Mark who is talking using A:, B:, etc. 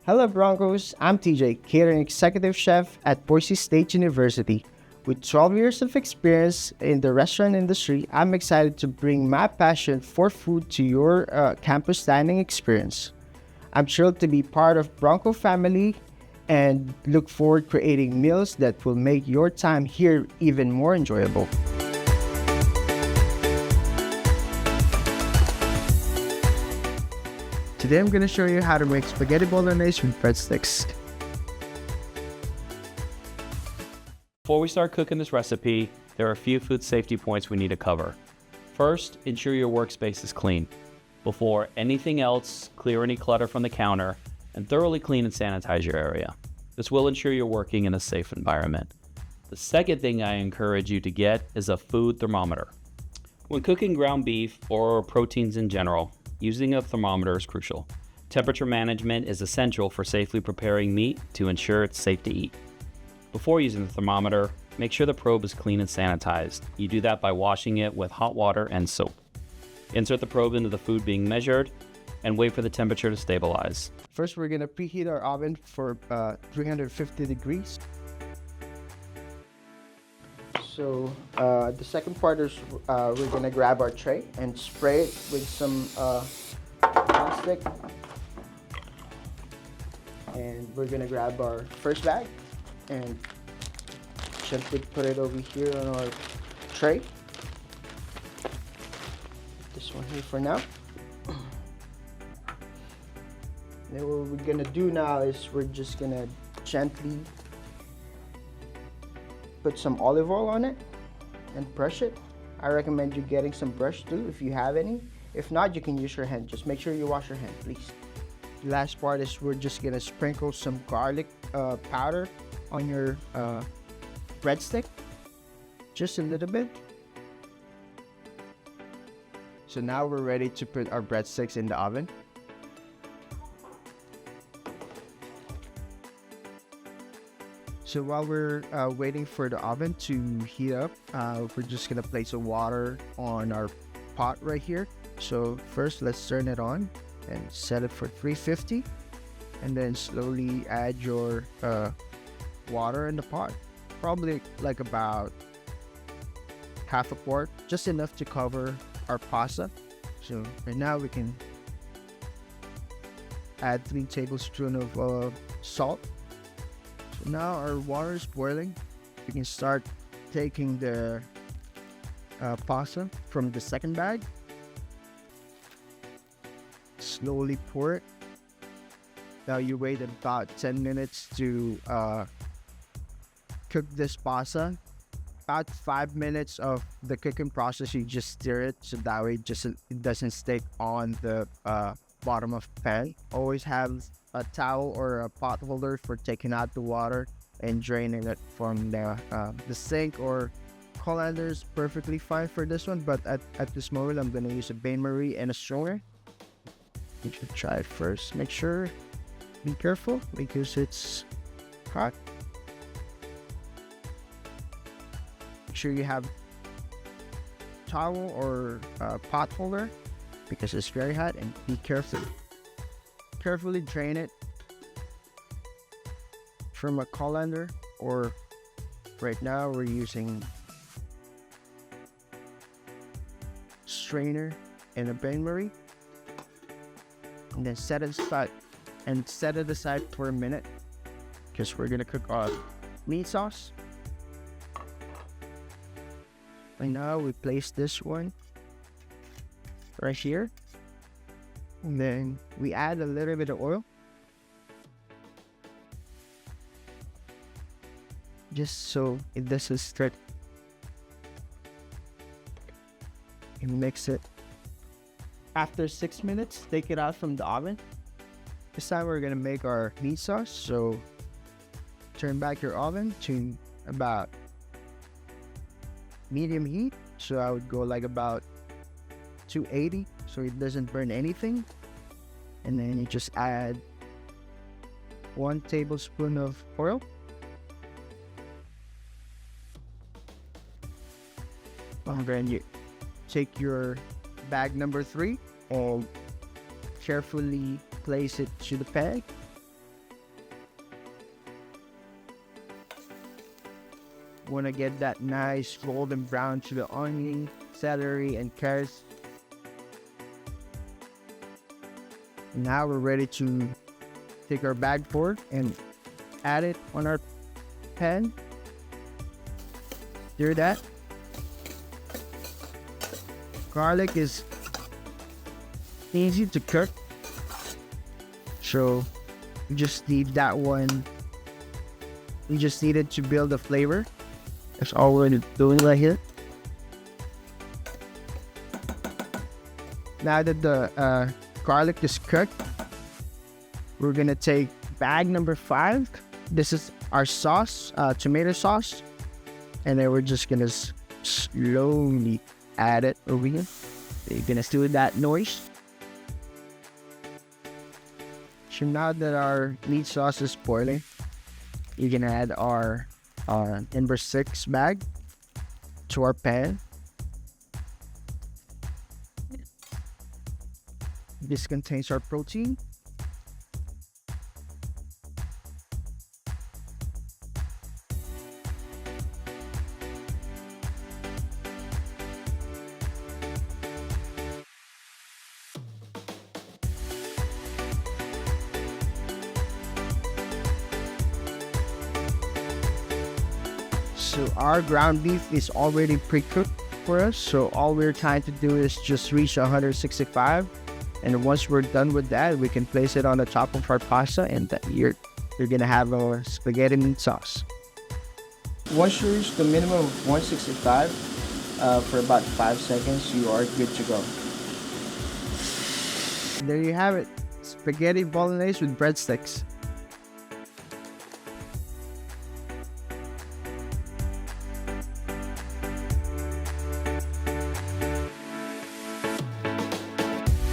A: Hello Broncos, I'm TJ, Catering Executive Chef at Boise State University. With 12 years of experience in the restaurant industry, I'm excited to bring my passion for food to your campus dining experience. I'm thrilled to be part of Bronco family and look forward creating meals that will make your time here even more enjoyable. Today I'm going to show you how to make spaghetti bolognese with breadsticks.
B: Before we start cooking this recipe, there are a few food safety points we need to cover. First, ensure your workspace is clean. Before anything else, clear any clutter from the counter and thoroughly clean and sanitize your area. This will ensure you're working in a safe environment. The second thing I encourage you to get is a food thermometer. When cooking ground beef or proteins in general, using a thermometer is crucial. Temperature management is essential for safely preparing meat to ensure it's safe to eat. Before using the thermometer, make sure the probe is clean and sanitized. You do that by washing it with hot water and soap. Insert the probe into the food being measured and wait for the temperature to stabilize.
A: First, we're going to preheat our oven for 350 degrees. So the second part is we're going to grab our tray and spray it with some nonstick. And we're going to grab our first bag and gently put it over here on our tray. This one here for now. Then what we're gonna do now is we're just gonna gently put some olive oil on it and brush it. I recommend you getting some brush too if you have any. If not, you can use your hand. Just make sure you wash your hand, please. The last part is we're just gonna sprinkle some garlic powder on your breadstick, just a little bit. So now we're ready to put our breadsticks in the oven. So while we're waiting for the oven to heat up, we're just gonna place some water on our pot right here. So first, let's turn it on and set it for 350, and then slowly add your water in the pot. Probably like about half a quart, just enough to cover our pasta. So right now we can add 3 tablespoons of salt. So now our water is boiling. We can start taking the pasta from the second bag. Slowly pour it. Now you wait about 10 minutes to cook this pasta. About 5 minutes of the cooking process, you just stir it so that way it doesn't stick on the bottom of the pan. Always have a towel or a pot holder for taking out the water and draining it from the sink, or colander is perfectly fine for this one, but at this moment I'm going to use a bain-marie and a strainer. You should try it first. Make sure, be careful because it's hot. Make sure you have towel or pot holder because it's very hot, and be careful. Carefully drain it from a colander, or right now we're using strainer and a bain-marie, and then set it aside for a minute because we're gonna cook our meat sauce. And now we place this one right here, and then we add a little bit of oil, just so it doesn't stick, and mix it. After 6 minutes, take it out from the oven. This time we're gonna make our meat sauce, so turn back your oven to about medium heat. So I would go like about 280 so it doesn't burn anything, and then you just add 1 tablespoon of oil, and then you take your bag number 3 and carefully place it to the pan Want to get that nice golden brown to the onion, celery, and carrots. Now we're ready to take our bag pork and add it on our pan. Stir that. Garlic is easy to cook, so you just need that one. We just need it to build the flavor. That's all we're doing right here. Now that the garlic is cooked, we're gonna take bag number 5. This is our sauce, tomato sauce, and then we're just gonna slowly add it over here. You're gonna do that noise. So now that our meat sauce is boiling, you're gonna add our number 6 bag to our pan. This contains our protein. So our ground beef is already pre-cooked for us. So all we're trying to do is just reach 165. And once we're done with that, we can place it on the top of our pasta, and you're gonna have our spaghetti meat sauce. Once you reach the minimum of 165 for about 5 seconds, you are good to go. There you have it, spaghetti bolognese with breadsticks.